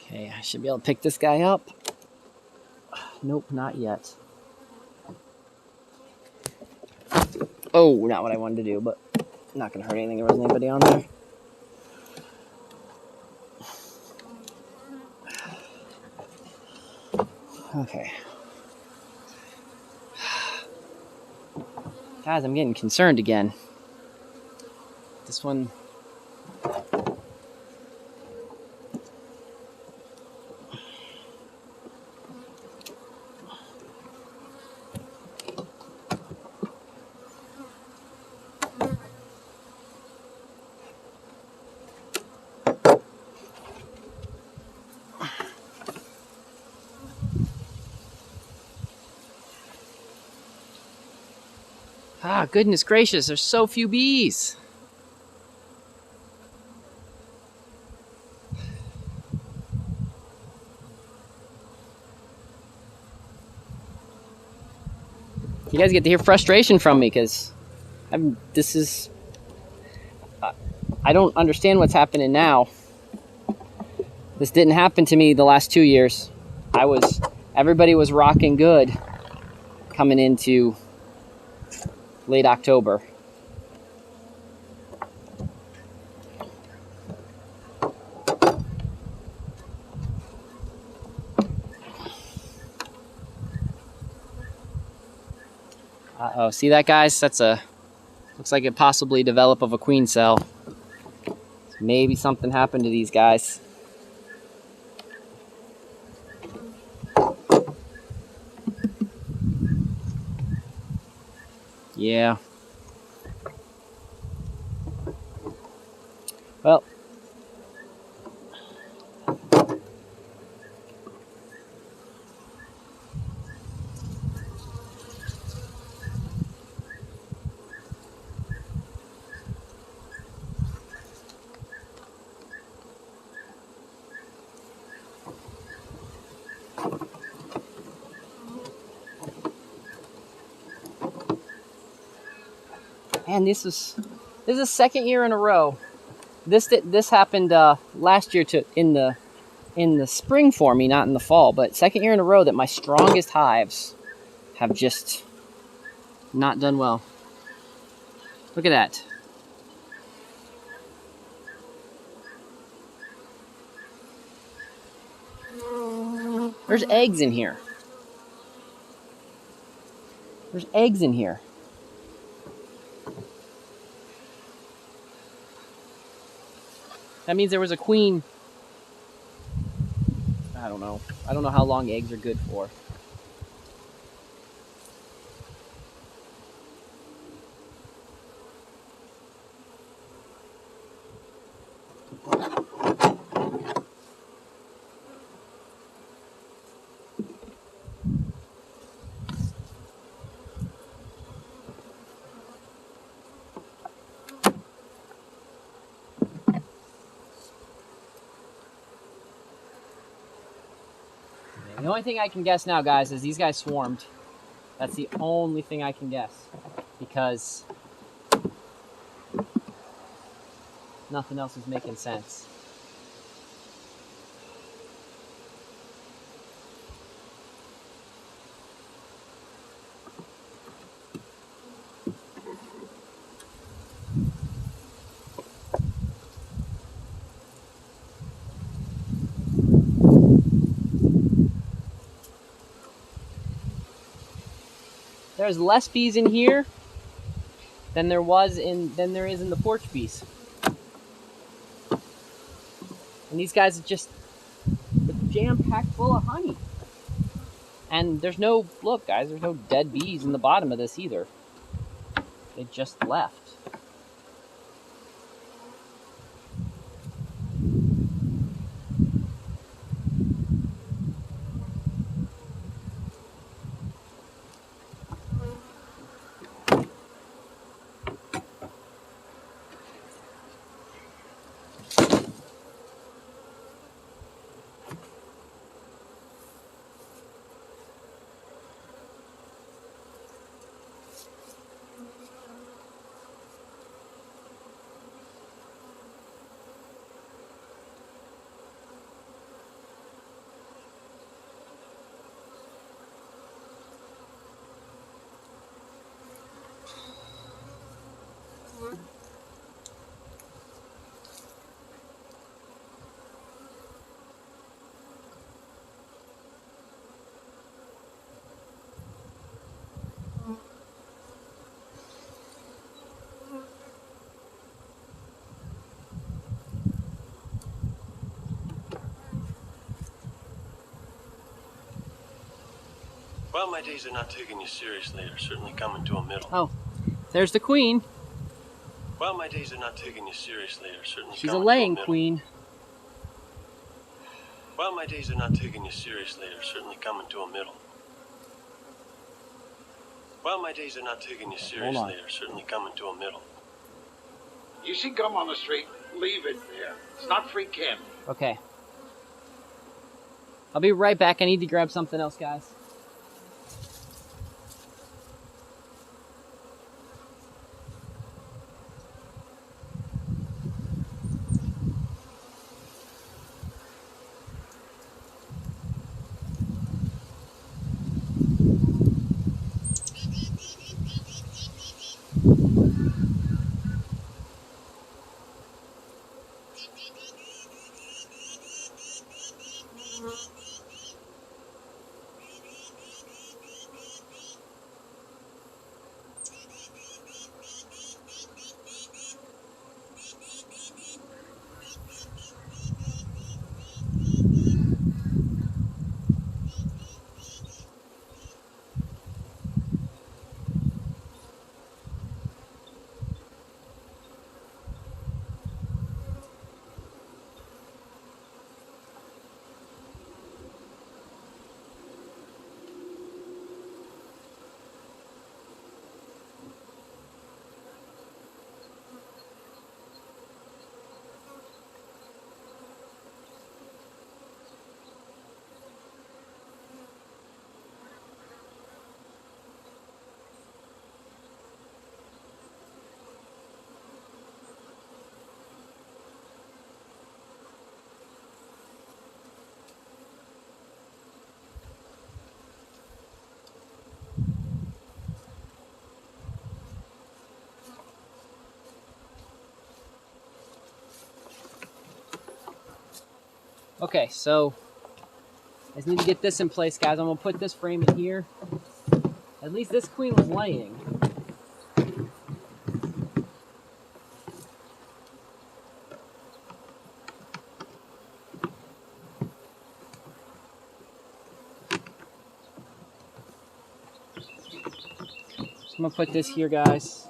Okay, I should be able to pick this guy up. Nope, not yet. Oh, not what I wanted to do, but not gonna hurt anything. There wasn't anybody on there. Okay. Guys, I'm getting concerned again. This one. Ah, goodness gracious, there's so few bees. You guys get to hear frustration from me because I don't understand what's happening now. This didn't happen to me the last 2 years. Everybody was rocking good coming into late October. Uh-oh, see that, guys? Looks like it possibly developed of a queen cell. Maybe something happened to these guys. Yeah. Well. And this is the second year in a row This happened last year in the spring for me, not in the fall. But second year in a row that my strongest hives have just not done well. Look at that. There's eggs in here. There's eggs in here. That means there was a queen. I don't know. I don't know how long eggs are good for. The only thing I can guess now, guys, is these guys swarmed. That's the only thing I can guess. Because nothing else is making sense. There's less bees in here than there is in the porch bees. And these guys are just jam-packed full of honey. And there's no, look guys, there's no dead bees in the bottom of this either. They just left.
Well, my days of not taking you seriously are certainly coming to a middle.
Oh, there's the queen.
Well, my days of not taking you seriously are certainly
She's a
coming to a
laying
middle.
queen.
Well, my days of not taking you seriously are certainly coming to a middle. Well, my days of not taking you seriously are certainly coming to a middle.
You see gum on the street, leave it there. It's not free candy.
Okay. I'll be right back. I need to grab something else, guys. Okay, so I just need to get this in place, guys. I'm gonna put this frame in here. At least this queen was laying. So I'm gonna put this here, guys.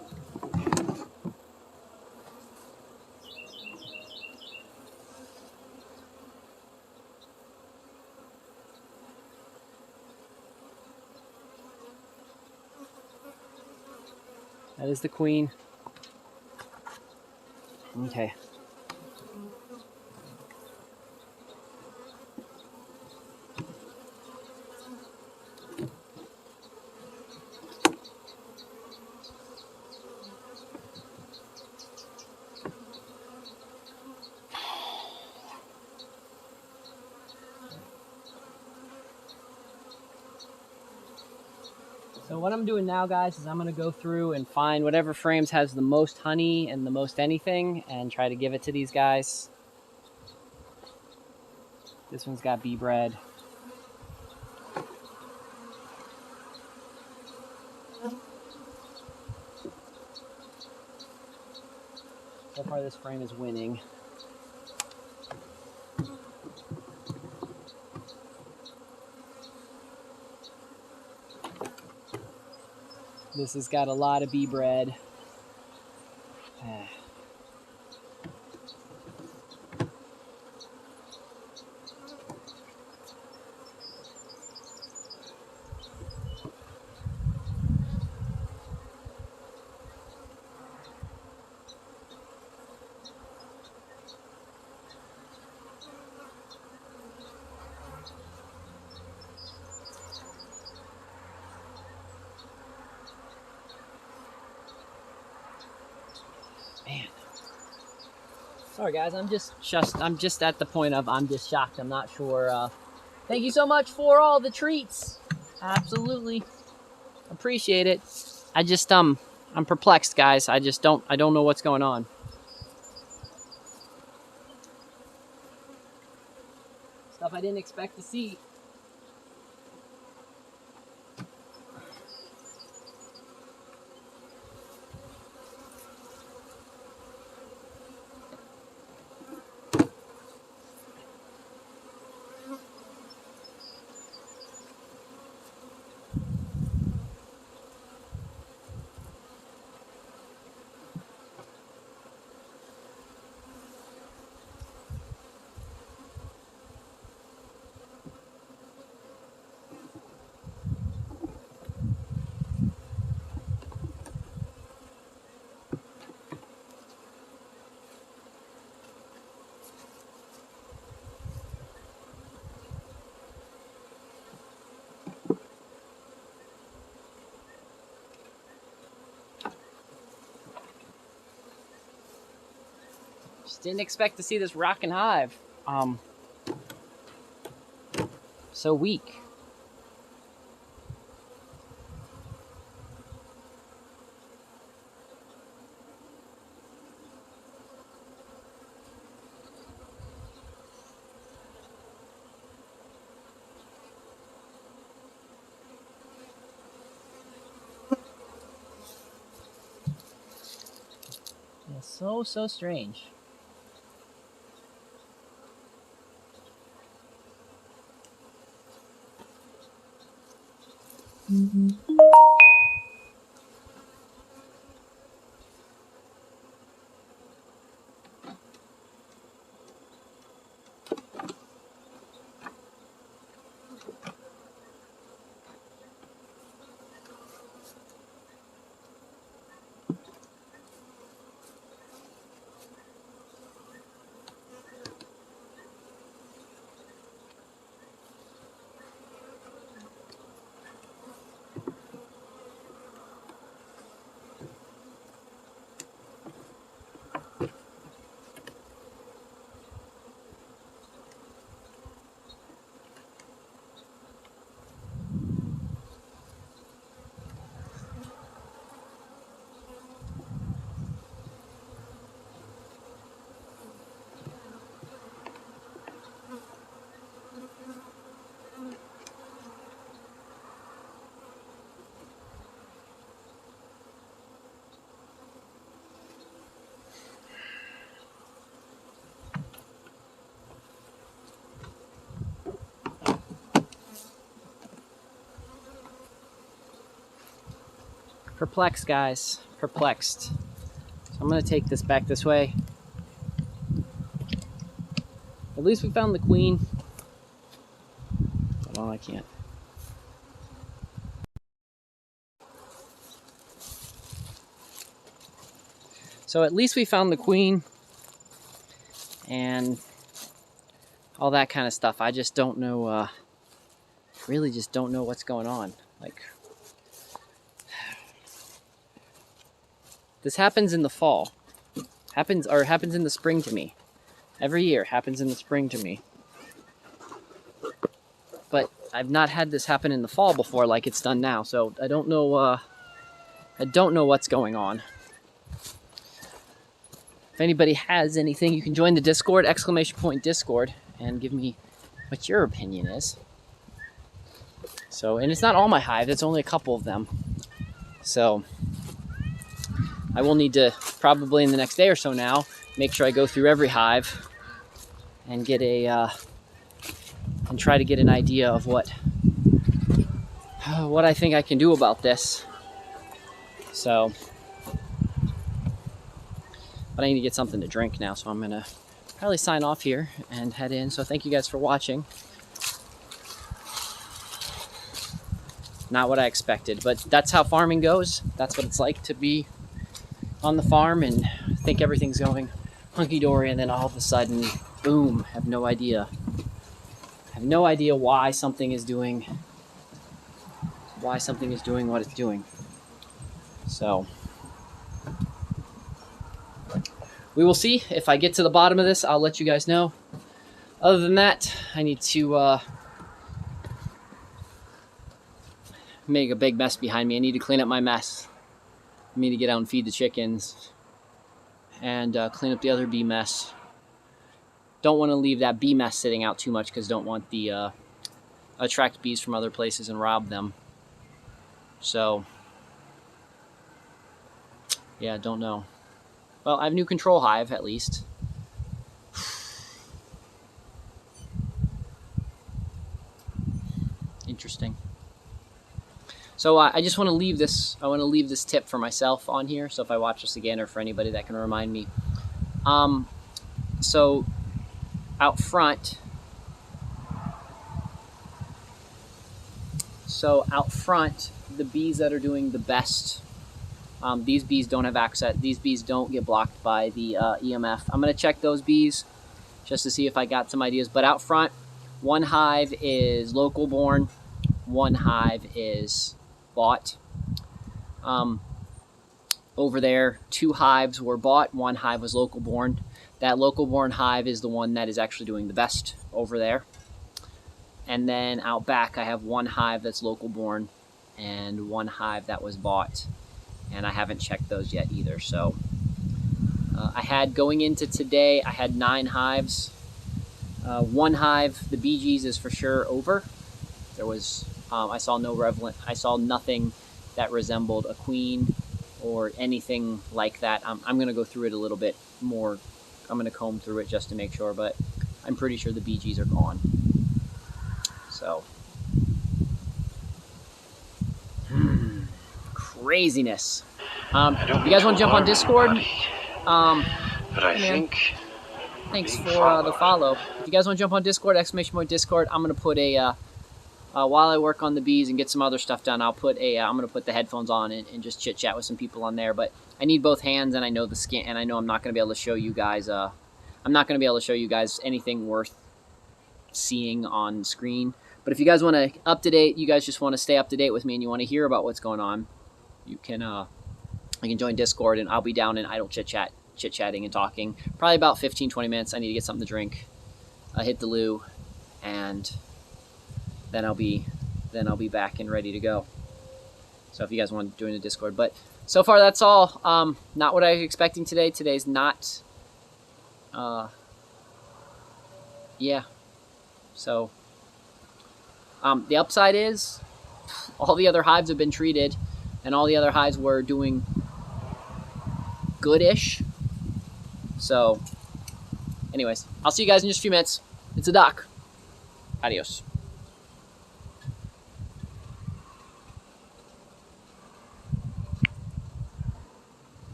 That is the queen. Okay. So what I'm doing now, guys, is I'm going to go through and find whatever frames has the most honey and the most anything and try to give it to these guys. This one's got bee bread. So far this frame is winning. This has got a lot of bee bread. Man. Sorry guys, I'm just at the point of I'm just shocked. I'm not sure. Thank you so much for all the treats. Absolutely appreciate it. I'm perplexed, guys. I don't know what's going on. Stuff I didn't expect to see. Just didn't expect to see this rockin' hive. So weak. Yeah, so strange. Perplexed, guys. Perplexed. So I'm going to take this back this way. At least we found the queen. Hold on, I can't. So at least we found the queen and all that kind of stuff. I just don't know, really just don't know what's going on. Like, this happens in the fall. Happens in the spring to me. Every year happens in the spring to me. But I've not had this happen in the fall before like it's done now, so I don't know what's going on. If anybody has anything, you can join the Discord, !Discord, and give me what your opinion is. So, and it's not all my hives, it's only a couple of them. So, I will need to, probably in the next day or so now, make sure I go through every hive and get and try to get an idea of what I think I can do about this. So, but I need to get something to drink now, so I'm gonna probably sign off here and head in. So thank you guys for watching. Not what I expected, but that's how farming goes. That's what it's like to be on the farm and think everything's going hunky-dory, and then all of a sudden, boom, have no idea. Have no idea why something is doing what it's doing. So we will see. If I get to the bottom of this, I'll let you guys know. Other than that, I need to make a big mess behind me. I need to clean up my mess. I need to get out and feed the chickens and clean up the other bee mess. Don't want to leave that bee mess sitting out too much because don't want the attract bees from other places and rob them. So yeah, don't know. Well, I have a new control hive, at least. Interesting. So I just want to leave this. I want to leave this tip for myself on here. So if I watch this again, or for anybody that can remind me. So out front. The bees that are doing the best. These bees don't have access. These bees don't get blocked by the EMF. I'm going to check those bees just to see if I got some ideas. But out front, one hive is local born, one hive is bought. Over there, 2 hives were bought, 1 hive was local born. That local born hive is the one that is actually doing the best over there. And then out back, I have 1 hive that's local born and 1 hive that was bought. And I haven't checked those yet either. So I had, going into today, I had 9 hives. 1 hive, the BGs, is for sure over. There was, I saw nothing that resembled a queen or anything like that. I'm going to go through it a little bit more. I'm going to comb through it just to make sure, but I'm pretty sure the BGs are gone. So, craziness. If you guys want to jump on Discord,
but I think
thanks for the follow. If you guys want to jump on Discord, !Discord, I'm going to put a, while I work on the bees and get some other stuff done, I'll put a, I'm going to put the headphones on and just chit chat with some people on there. But I need both hands, and I know the scan, and I know I'm not going to be able to show you guys, anything worth seeing on screen. But if you guys want to you guys just want to stay up to date with me and you want to hear about what's going on, you can, you can join Discord, and I'll be down in idle chit-chatting and talking. Probably about 15-20 minutes. I need to get something to drink, hit the loo, and then I'll be back and ready to go. So if you guys want to join the Discord. But so far, that's all. Not what I was expecting today. Today's not, yeah. So, the upside is all the other hives have been treated, and all the other hives were doing good-ish. So, anyways, I'll see you guys in just a few minutes. It's a doc. Adios.